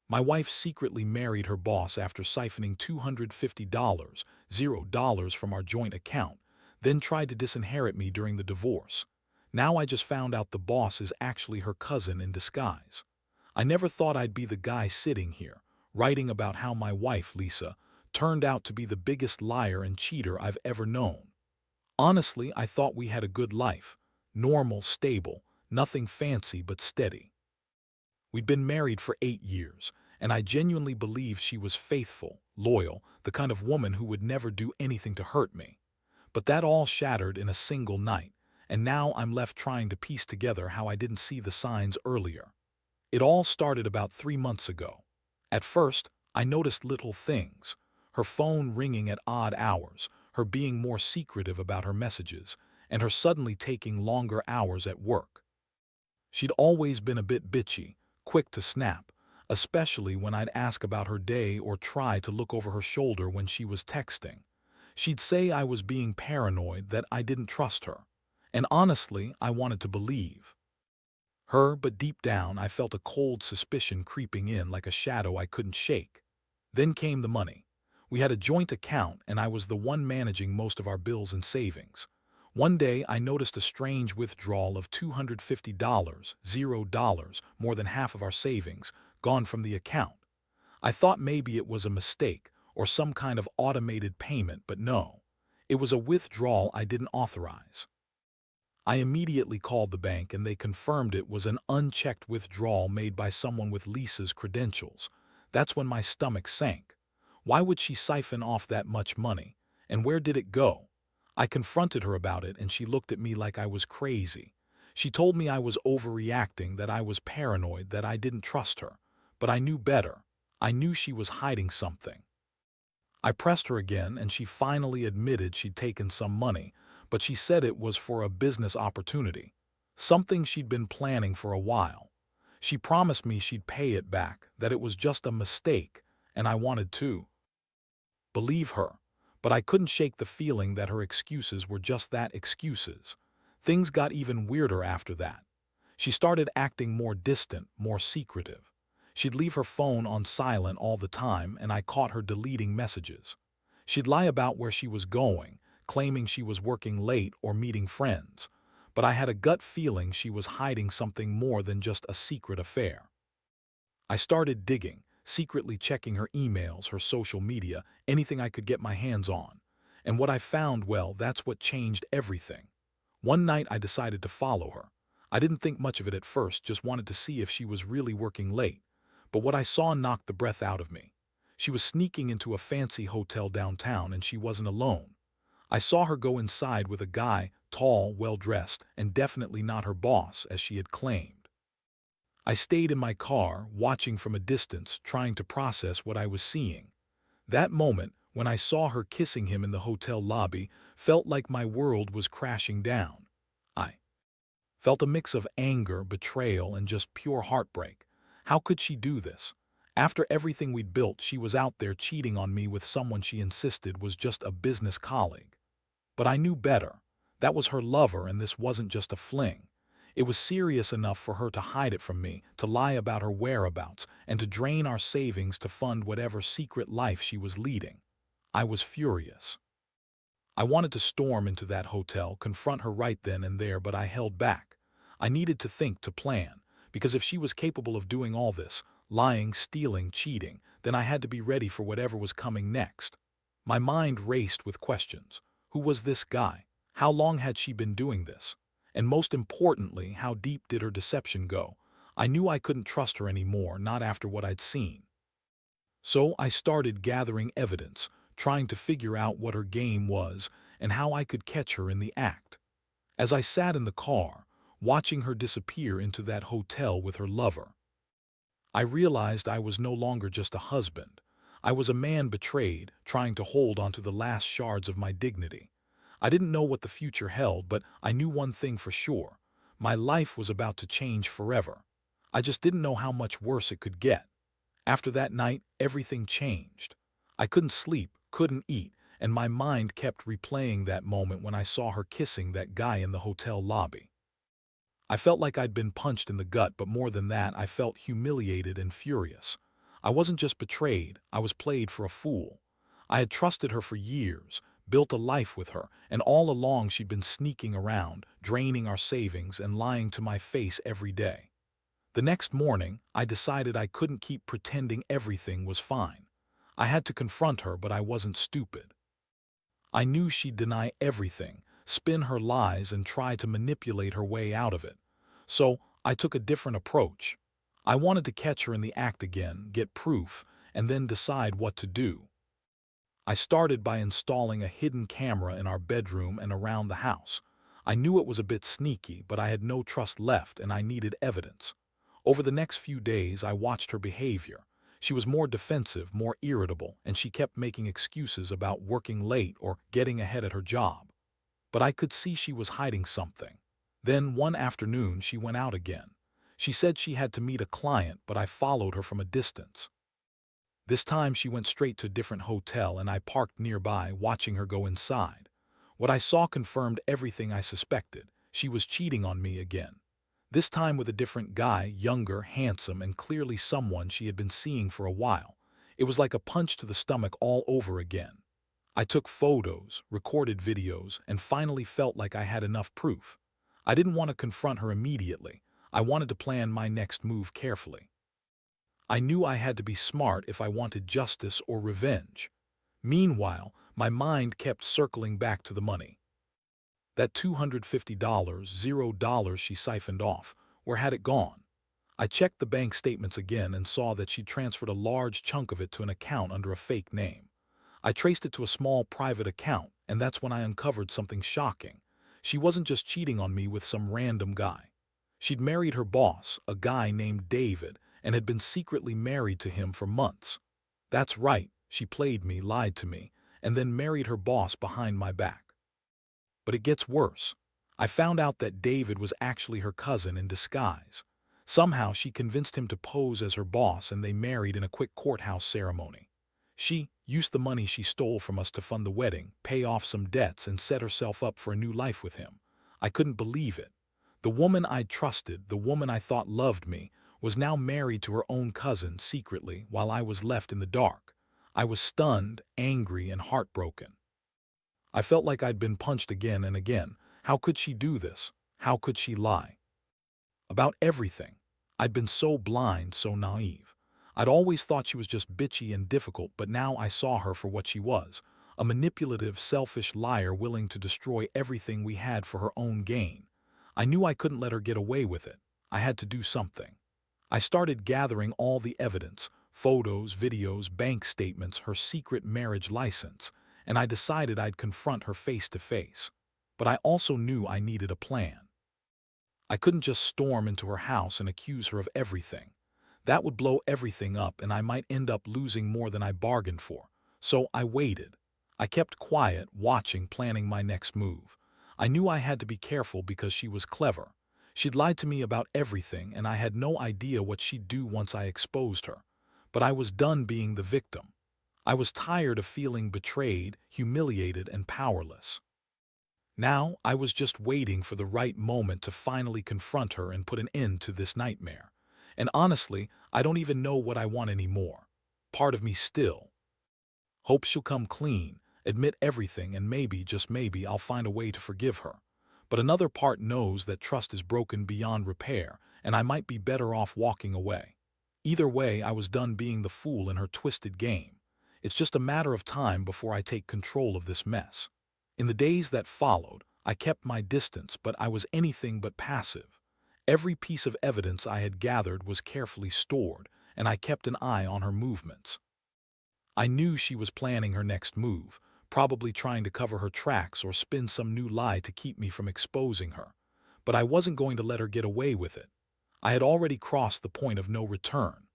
My wife secretly married her boss after siphoning $250, $0 from our joint account, then tried to disinherit me during the divorce. Now I just found out the boss is actually her cousin in disguise. I never thought I'd be the guy sitting here, writing about how my wife, Lisa, turned out to be the biggest liar and cheater I've ever known. Honestly, I thought we had a good life. Normal, stable, nothing fancy but steady. We'd been married for 8 years, and I genuinely believed she was faithful, loyal, the kind of woman who would never do anything to hurt me. But that all shattered in a single night, and now I'm left trying to piece together how I didn't see the signs earlier. It all started about 3 months ago. At first, I noticed little things. Her phone ringing at odd hours, her being more secretive about her messages, and her suddenly taking longer hours at work. She'd always been a bit bitchy, quick to snap, especially when I'd ask about her day or try to look over her shoulder when she was texting. She'd say I was being paranoid, that I didn't trust her. And honestly, I wanted to believe her, but deep down I felt a cold suspicion creeping in like a shadow I couldn't shake. Then came the money. We had a joint account and I was the one managing most of our bills and savings. One day I noticed a strange withdrawal of $250, $0, more than half of our savings, gone from the account. I thought maybe it was a mistake or some kind of automated payment, but no. It was a withdrawal I didn't authorize. I immediately called the bank and they confirmed it was an unchecked withdrawal made by someone with Lisa's credentials. That's when my stomach sank. Why would she siphon off that much money? And where did it go? I confronted her about it and she looked at me like I was crazy. She told me I was overreacting, that I was paranoid, that I didn't trust her. But I knew better. I knew she was hiding something. I pressed her again and she finally admitted she'd taken some money, but she said it was for a business opportunity, something she'd been planning for a while. She promised me she'd pay it back, that it was just a mistake, and I wanted to believe her. But I couldn't shake the feeling that her excuses were just that, excuses. Things got even weirder after that. She started acting more distant, more secretive. She'd leave her phone on silent all the time, and I caught her deleting messages. She'd lie about where she was going, claiming she was working late or meeting friends. But I had a gut feeling she was hiding something more than just a secret affair. I started digging, secretly checking her emails, her social media, anything I could get my hands on. And what I found, well, that's what changed everything. One night I decided to follow her. I didn't think much of it at first, just wanted to see if she was really working late. But what I saw knocked the breath out of me. She was sneaking into a fancy hotel downtown and she wasn't alone. I saw her go inside with a guy, tall, well-dressed, and definitely not her boss, as she had claimed. I stayed in my car, watching from a distance, trying to process what I was seeing. That moment, when I saw her kissing him in the hotel lobby, felt like my world was crashing down. I felt a mix of anger, betrayal, and just pure heartbreak. How could she do this? After everything we'd built, she was out there cheating on me with someone she insisted was just a business colleague. But I knew better. That was her lover, and this wasn't just a fling. It was serious enough for her to hide it from me, to lie about her whereabouts, and to drain our savings to fund whatever secret life she was leading. I was furious. I wanted to storm into that hotel, confront her right then and there, but I held back. I needed to think, to plan, because if she was capable of doing all this, lying, stealing, cheating, then I had to be ready for whatever was coming next. My mind raced with questions. Who was this guy? How long had she been doing this? And most importantly, how deep did her deception go? I knew I couldn't trust her anymore, not after what I'd seen. So I started gathering evidence, trying to figure out what her game was and how I could catch her in the act. As I sat in the car, watching her disappear into that hotel with her lover, I realized I was no longer just a husband. I was a man betrayed, trying to hold onto the last shards of my dignity. I didn't know what the future held, but I knew one thing for sure. My life was about to change forever. I just didn't know how much worse it could get. After that night, everything changed. I couldn't sleep, couldn't eat, and my mind kept replaying that moment when I saw her kissing that guy in the hotel lobby. I felt like I'd been punched in the gut, but more than that, I felt humiliated and furious. I wasn't just betrayed, I was played for a fool. I had trusted her for years, built a life with her, and all along she'd been sneaking around, draining our savings and lying to my face every day. The next morning, I decided I couldn't keep pretending everything was fine. I had to confront her, but I wasn't stupid. I knew she'd deny everything, spin her lies, and try to manipulate her way out of it. So I took a different approach. I wanted to catch her in the act again, get proof, and then decide what to do. I started by installing a hidden camera in our bedroom and around the house. I knew it was a bit sneaky, but I had no trust left and I needed evidence. Over the next few days, I watched her behavior. She was more defensive, more irritable, and she kept making excuses about working late or getting ahead at her job. But I could see she was hiding something. Then one afternoon, she went out again. She said she had to meet a client, but I followed her from a distance. This time she went straight to a different hotel and I parked nearby, watching her go inside. What I saw confirmed everything I suspected. She was cheating on me again. This time with a different guy, younger, handsome, and clearly someone she had been seeing for a while. It was like a punch to the stomach all over again. I took photos, recorded videos, and finally felt like I had enough proof. I didn't want to confront her immediately. I wanted to plan my next move carefully. I knew I had to be smart if I wanted justice or revenge. Meanwhile, my mind kept circling back to the money. That $250, $0 she siphoned off, where had it gone? I checked the bank statements again and saw that she'd transferred a large chunk of it to an account under a fake name. I traced it to a small private account, and that's when I uncovered something shocking. She wasn't just cheating on me with some random guy. She'd married her boss, a guy named David, and had been secretly married to him for months. That's right, she played me, lied to me, and then married her boss behind my back. But it gets worse. I found out that David was actually her cousin in disguise. Somehow she convinced him to pose as her boss and they married in a quick courthouse ceremony. She used the money she stole from us to fund the wedding, pay off some debts, and set herself up for a new life with him. I couldn't believe it. The woman I'd trusted, the woman I thought loved me, was now married to her own cousin secretly while I was left in the dark. I was stunned, angry, and heartbroken. I felt like I'd been punched again and again. How could she do this? How could she lie? About everything. I'd been so blind, so naive. I'd always thought she was just bitchy and difficult, but now I saw her for what she was, a manipulative, selfish liar willing to destroy everything we had for her own gain. I knew I couldn't let her get away with it. I had to do something. I started gathering all the evidence, photos, videos, bank statements, her secret marriage license, and I decided I'd confront her face to face. But I also knew I needed a plan. I couldn't just storm into her house and accuse her of everything. That would blow everything up and I might end up losing more than I bargained for. So I waited. I kept quiet, watching, planning my next move. I knew I had to be careful because she was clever. She'd lied to me about everything and I had no idea what she'd do once I exposed her. But I was done being the victim. I was tired of feeling betrayed, humiliated, and powerless. Now I was just waiting for the right moment to finally confront her and put an end to this nightmare. And honestly, I don't even know what I want anymore. Part of me still hopes she'll come clean, admit everything, and maybe, just maybe, I'll find a way to forgive her. But another part knows that trust is broken beyond repair, and I might be better off walking away. Either way, I was done being the fool in her twisted game. It's just a matter of time before I take control of this mess. In the days that followed, I kept my distance, but I was anything but passive. Every piece of evidence I had gathered was carefully stored, and I kept an eye on her movements. I knew she was planning her next move, probably trying to cover her tracks or spin some new lie to keep me from exposing her. But I wasn't going to let her get away with it. I had already crossed the point of no return.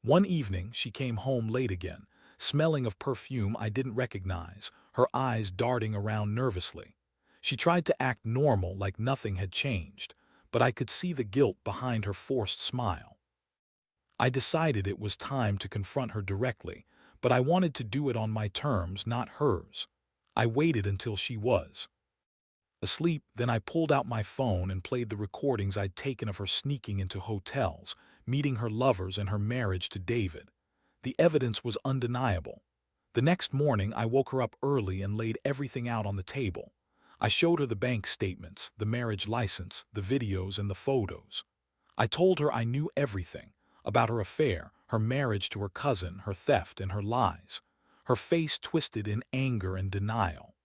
One evening, she came home late again, smelling of perfume I didn't recognize, her eyes darting around nervously. She tried to act normal, like nothing had changed, but I could see the guilt behind her forced smile. I decided it was time to confront her directly, but I wanted to do it on my terms, not hers. I waited until she was asleep, then I pulled out my phone and played the recordings I'd taken of her sneaking into hotels, meeting her lovers, and her marriage to David. The evidence was undeniable. The next morning, I woke her up early and laid everything out on the table. I showed her the bank statements, the marriage license, the videos, and the photos. I told her I knew everything about her affair, her marriage to her cousin, her theft, and her lies. Her face twisted in anger and denial.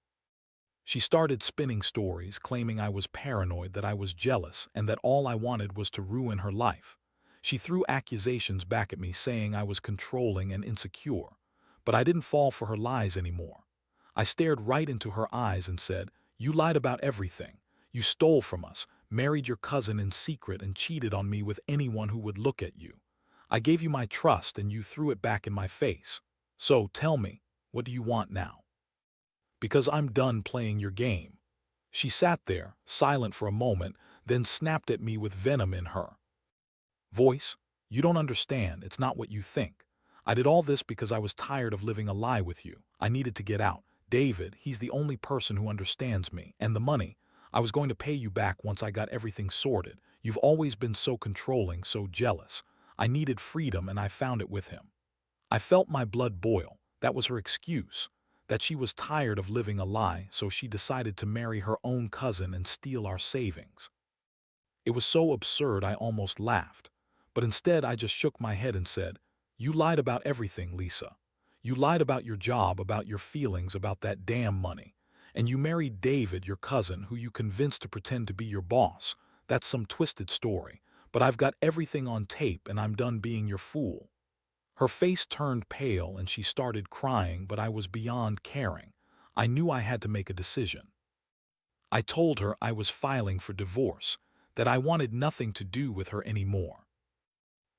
She started spinning stories, claiming I was paranoid, that I was jealous, and that all I wanted was to ruin her life. She threw accusations back at me, saying I was controlling and insecure. But I didn't fall for her lies anymore. I stared right into her eyes and said, "You lied about everything. You stole from us, married your cousin in secret, and cheated on me with anyone who would look at you. I gave you my trust and you threw it back in my face. So tell me, what do you want now? Because I'm done playing your game." She sat there, silent for a moment, then snapped at me with venom in her voice. "You don't understand. It's not what you think. I did all this because I was tired of living a lie with you. I needed to get out. David, he's the only person who understands me. And the money, I was going to pay you back once I got everything sorted. You've always been so controlling, so jealous. I needed freedom and I found it with him." I felt my blood boil. That was her excuse. That she was tired of living a lie, so she decided to marry her own cousin and steal our savings. It was so absurd I almost laughed. But instead I just shook my head and said, "You lied about everything, Lisa. You lied about your job, about your feelings, about that damn money. And you married David, your cousin, who you convinced to pretend to be your boss. That's some twisted story. But I've got everything on tape and I'm done being your fool." Her face turned pale and she started crying, but I was beyond caring. I knew I had to make a decision. I told her I was filing for divorce, that I wanted nothing to do with her anymore.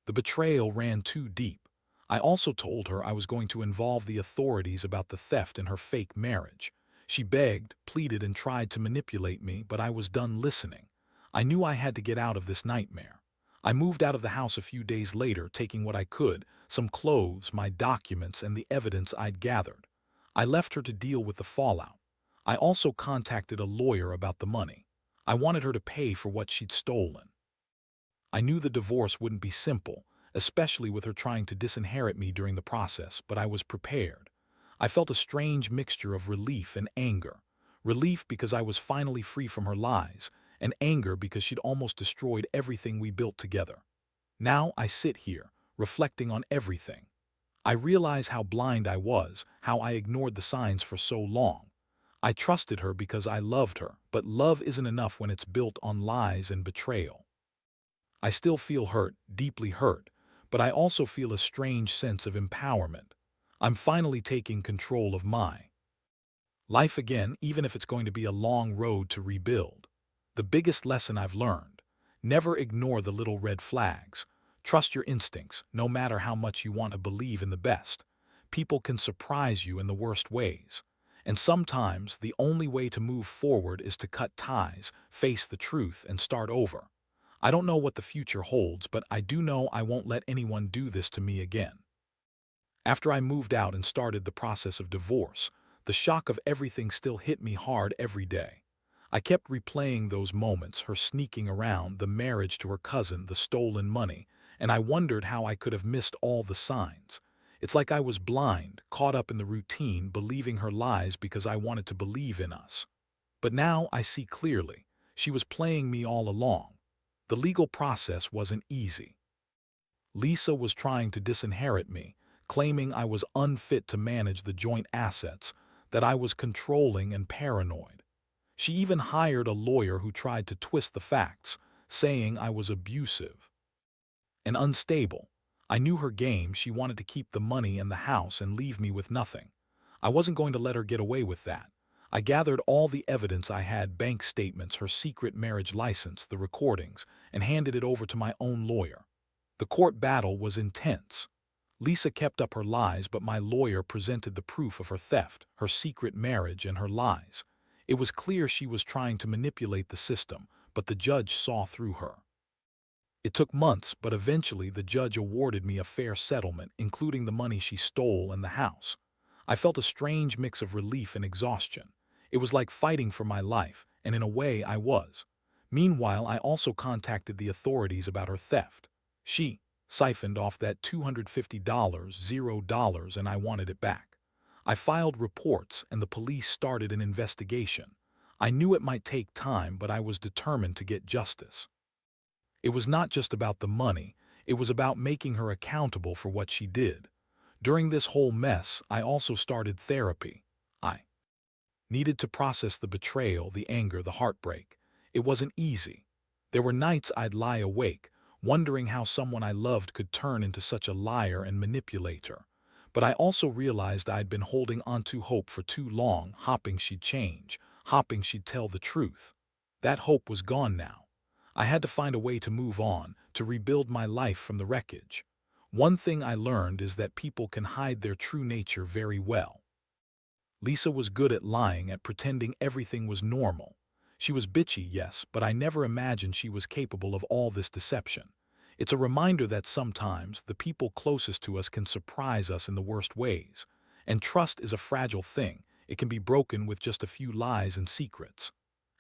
The betrayal ran too deep. I also told her I was going to involve the authorities about the theft in her fake marriage. She begged, pleaded, and tried to manipulate me, but I was done listening. I knew I had to get out of this nightmare. I moved out of the house a few days later, taking what I could, some clothes, my documents, and the evidence I'd gathered. I left her to deal with the fallout. I also contacted a lawyer about the money. I wanted her to pay for what she'd stolen. I knew the divorce wouldn't be simple, especially with her trying to disinherit me during the process, but I was prepared. I felt a strange mixture of relief and anger. Relief because I was finally free from her lies, and anger because she'd almost destroyed everything we built together. Now I sit here, reflecting on everything. I realize how blind I was, how I ignored the signs for so long. I trusted her because I loved her, but love isn't enough when it's built on lies and betrayal. I still feel hurt, deeply hurt, but I also feel a strange sense of empowerment. I'm finally taking control of my life again, even if it's going to be a long road to rebuild. The biggest lesson I've learned: never ignore the little red flags. Trust your instincts, no matter how much you want to believe in the best. People can surprise you in the worst ways. And sometimes the only way to move forward is to cut ties, face the truth, and start over. I don't know what the future holds, but I do know I won't let anyone do this to me again. After I moved out and started the process of divorce, the shock of everything still hit me hard every day. I kept replaying those moments, her sneaking around, the marriage to her cousin, the stolen money, and I wondered how I could have missed all the signs. It's like I was blind, caught up in the routine, believing her lies because I wanted to believe in us. But now I see clearly. She was playing me all along. The legal process wasn't easy. Lisa was trying to disinherit me, claiming I was unfit to manage the joint assets, that I was controlling and paranoid. She even hired a lawyer who tried to twist the facts, saying I was abusive and unstable. I knew her game. She wanted to keep the money and the house and leave me with nothing. I wasn't going to let her get away with that. I gathered all the evidence I had, bank statements, her secret marriage license, the recordings, and handed it over to my own lawyer. The court battle was intense. Lisa kept up her lies, but my lawyer presented the proof of her theft, her secret marriage, and her lies. It was clear she was trying to manipulate the system, but the judge saw through her. It took months, but eventually the judge awarded me a fair settlement, including the money she stole and the house. I felt a strange mix of relief and exhaustion. It was like fighting for my life, and in a way I was. Meanwhile, I also contacted the authorities about her theft. She siphoned off that $250, $0, and I wanted it back. I filed reports and the police started an investigation. I knew it might take time, but I was determined to get justice. It was not just about the money, it was about making her accountable for what she did. During this whole mess, I also started therapy. I needed to process the betrayal, the anger, the heartbreak. It wasn't easy. There were nights I'd lie awake, wondering how someone I loved could turn into such a liar and manipulator. But I also realized I'd been holding onto hope for too long, hoping she'd change, hoping she'd tell the truth. That hope was gone now. I had to find a way to move on, to rebuild my life from the wreckage. One thing I learned is that people can hide their true nature very well. Lisa was good at lying, at pretending everything was normal. She was bitchy, yes, but I never imagined she was capable of all this deception. It's a reminder that sometimes the people closest to us can surprise us in the worst ways. And trust is a fragile thing. It can be broken with just a few lies and secrets.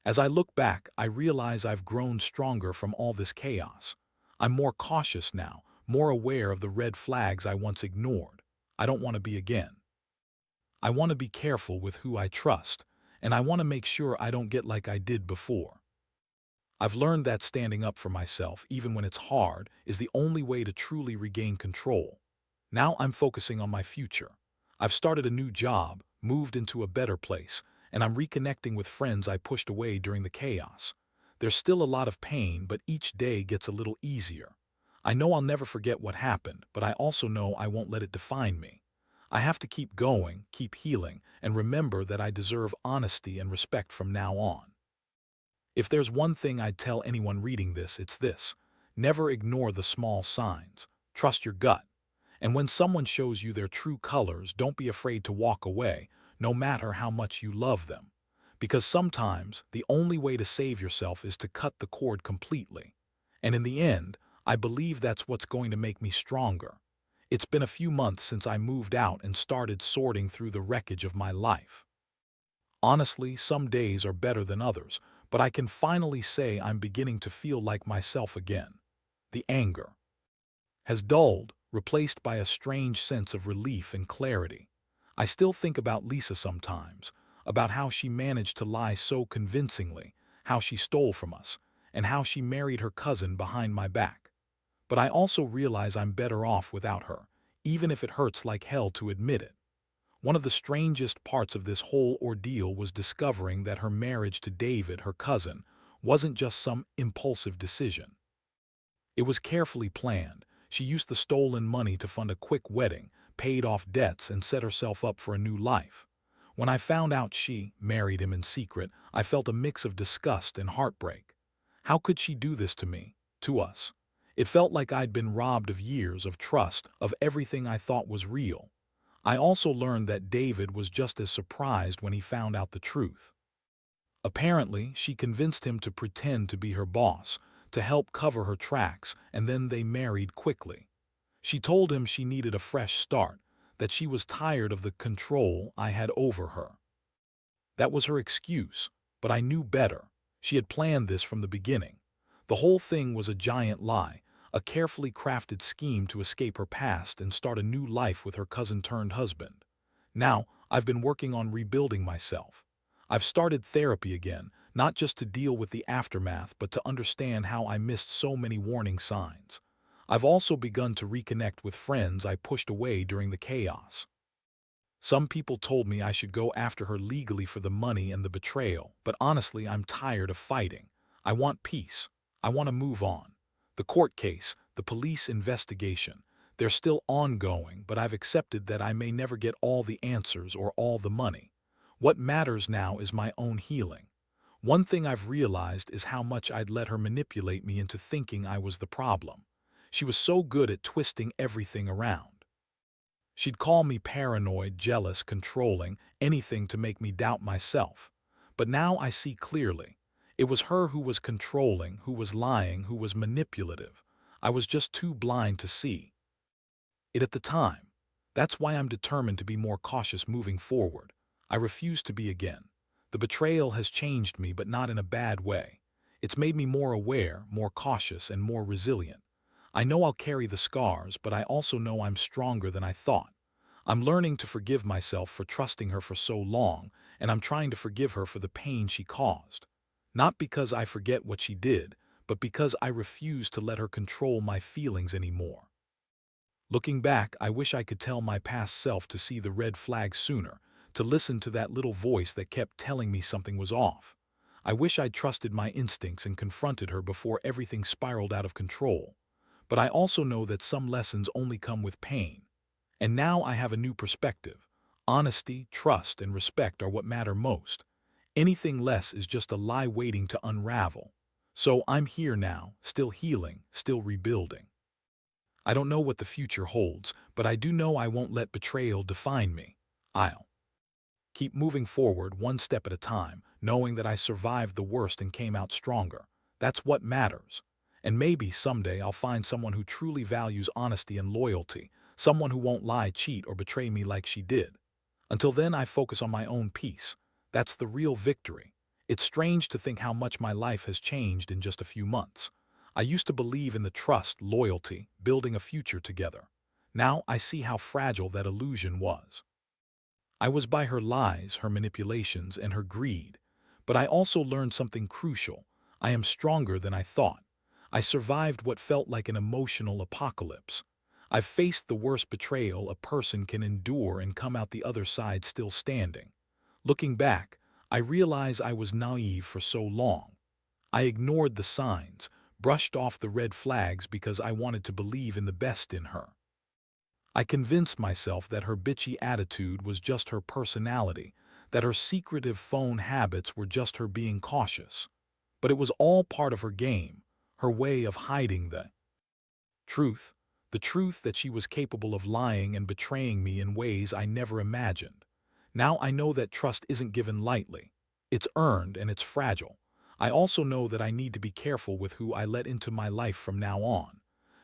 As I look back, I realize I've grown stronger from all this chaos. I'm more cautious now, more aware of the red flags I once ignored. I don't want to be again. I want to be careful with who I trust, and I want to make sure I don't get like I did before. I've learned that standing up for myself, even when it's hard, is the only way to truly regain control. Now I'm focusing on my future. I've started a new job, moved into a better place, and I'm reconnecting with friends I pushed away during the chaos. There's still a lot of pain, but each day gets a little easier. I know I'll never forget what happened, but I also know I won't let it define me. I have to keep going, keep healing, and remember that I deserve honesty and respect from now on. If there's one thing I'd tell anyone reading this, it's this. Never ignore the small signs. Trust your gut. And when someone shows you their true colors, don't be afraid to walk away, no matter how much you love them. Because sometimes the only way to save yourself is to cut the cord completely. And in the end, I believe that's what's going to make me stronger. It's been a few months since I moved out and started sorting through the wreckage of my life. Honestly, some days are better than others, but I can finally say I'm beginning to feel like myself again. The anger has dulled, replaced by a strange sense of relief and clarity. I still think about Lisa sometimes, about how she managed to lie so convincingly, how she stole from us, and how she married her cousin behind my back. But I also realize I'm better off without her, even if it hurts like hell to admit it. One of the strangest parts of this whole ordeal was discovering that her marriage to David, her cousin, wasn't just some impulsive decision. It was carefully planned. She used the stolen money to fund a quick wedding, paid off debts, and set herself up for a new life. When I found out she married him in secret, I felt a mix of disgust and heartbreak. How could she do this to me, to us? It felt like I'd been robbed of years of trust, of everything I thought was real. I also learned that David was just as surprised when he found out the truth. Apparently, she convinced him to pretend to be her boss, to help cover her tracks, and then they married quickly. She told him she needed a fresh start, that she was tired of the control I had over her. That was her excuse, but I knew better. She had planned this from the beginning. The whole thing was a giant lie, a carefully crafted scheme to escape her past and start a new life with her cousin-turned-husband. Now, I've been working on rebuilding myself. I've started therapy again, not just to deal with the aftermath, but to understand how I missed so many warning signs. I've also begun to reconnect with friends I pushed away during the chaos. Some people told me I should go after her legally for the money and the betrayal, but honestly, I'm tired of fighting. I want peace. I want to move on. The court case, the police investigation, they're still ongoing, but I've accepted that I may never get all the answers or all the money. What matters now is my own healing. One thing I've realized is how much I'd let her manipulate me into thinking I was the problem. She was so good at twisting everything around. She'd call me paranoid, jealous, controlling, anything to make me doubt myself. But now I see clearly. It was her who was controlling, who was lying, who was manipulative. I was just too blind to see it at the time. That's why I'm determined to be more cautious moving forward. I refuse to be again. The betrayal has changed me, but not in a bad way. It's made me more aware, more cautious, and more resilient. I know I'll carry the scars, but I also know I'm stronger than I thought. I'm learning to forgive myself for trusting her for so long, and I'm trying to forgive her for the pain she caused. Not because I forget what she did, but because I refuse to let her control my feelings anymore. Looking back, I wish I could tell my past self to see the red flags sooner, to listen to that little voice that kept telling me something was off. I wish I'd trusted my instincts and confronted her before everything spiraled out of control. But I also know that some lessons only come with pain. And now I have a new perspective. Honesty, trust, and respect are what matter most. Anything less is just a lie waiting to unravel. So I'm here now, still healing, still rebuilding. I don't know what the future holds, but I do know I won't let betrayal define me. I'll keep moving forward one step at a time, knowing that I survived the worst and came out stronger. That's what matters. And maybe someday I'll find someone who truly values honesty and loyalty, someone who won't lie, cheat, or betray me like she did. Until then, I focus on my own peace. That's the real victory. It's strange to think how much my life has changed in just a few months. I used to believe in the trust, loyalty, building a future together. Now I see how fragile that illusion was. I was by her lies, her manipulations, and her greed. But I also learned something crucial. I am stronger than I thought. I survived what felt like an emotional apocalypse. I've faced the worst betrayal a person can endure and come out the other side still standing. Looking back, I realize I was naive for so long. I ignored the signs, brushed off the red flags because I wanted to believe in the best in her. I convinced myself that her bitchy attitude was just her personality, that her secretive phone habits were just her being cautious. But it was all part of her game, her way of hiding truth, the truth that she was capable of lying and betraying me in ways I never imagined. Now I know that trust isn't given lightly. It's earned and it's fragile. I also know that I need to be careful with who I let into my life from now on.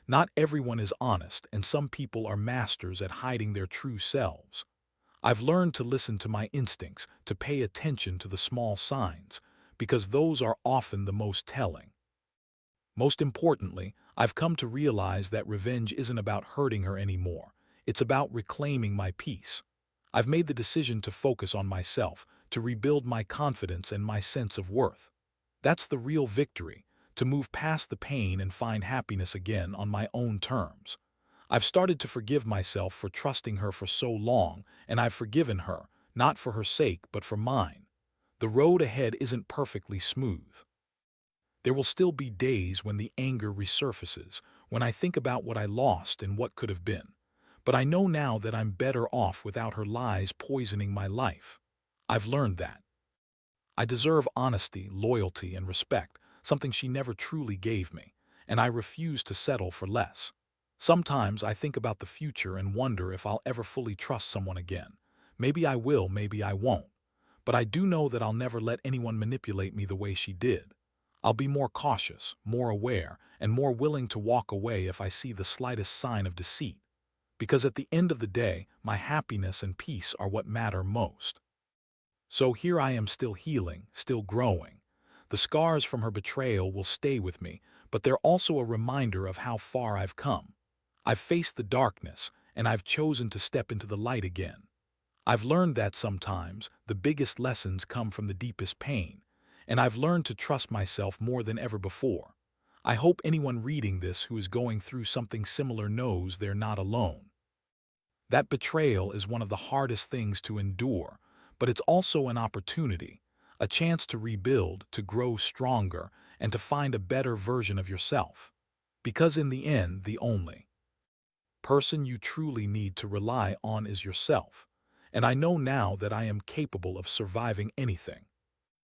Not everyone is honest, and some people are masters at hiding their true selves. I've learned to listen to my instincts, to pay attention to the small signs, because those are often the most telling. Most importantly, I've come to realize that revenge isn't about hurting her anymore. It's about reclaiming my peace. I've made the decision to focus on myself, to rebuild my confidence and my sense of worth. That's the real victory, to move past the pain and find happiness again on my own terms. I've started to forgive myself for trusting her for so long, and I've forgiven her, not for her sake but for mine. The road ahead isn't perfectly smooth. There will still be days when the anger resurfaces, when I think about what I lost and what could have been. But I know now that I'm better off without her lies poisoning my life. I've learned that. I deserve honesty, loyalty, and respect, something she never truly gave me, and I refuse to settle for less. Sometimes I think about the future and wonder if I'll ever fully trust someone again. Maybe I will, maybe I won't. But I do know that I'll never let anyone manipulate me the way she did. I'll be more cautious, more aware, and more willing to walk away if I see the slightest sign of deceit. Because at the end of the day, my happiness and peace are what matter most. So here I am, still healing, still growing. The scars from her betrayal will stay with me, but they're also a reminder of how far I've come. I've faced the darkness, and I've chosen to step into the light again. I've learned that sometimes the biggest lessons come from the deepest pain, and I've learned to trust myself more than ever before. I hope anyone reading this who is going through something similar knows they're not alone. That betrayal is one of the hardest things to endure, but it's also an opportunity, a chance to rebuild, to grow stronger, and to find a better version of yourself. Because in the end, the only person you truly need to rely on is yourself. And I know now that I am capable of surviving anything.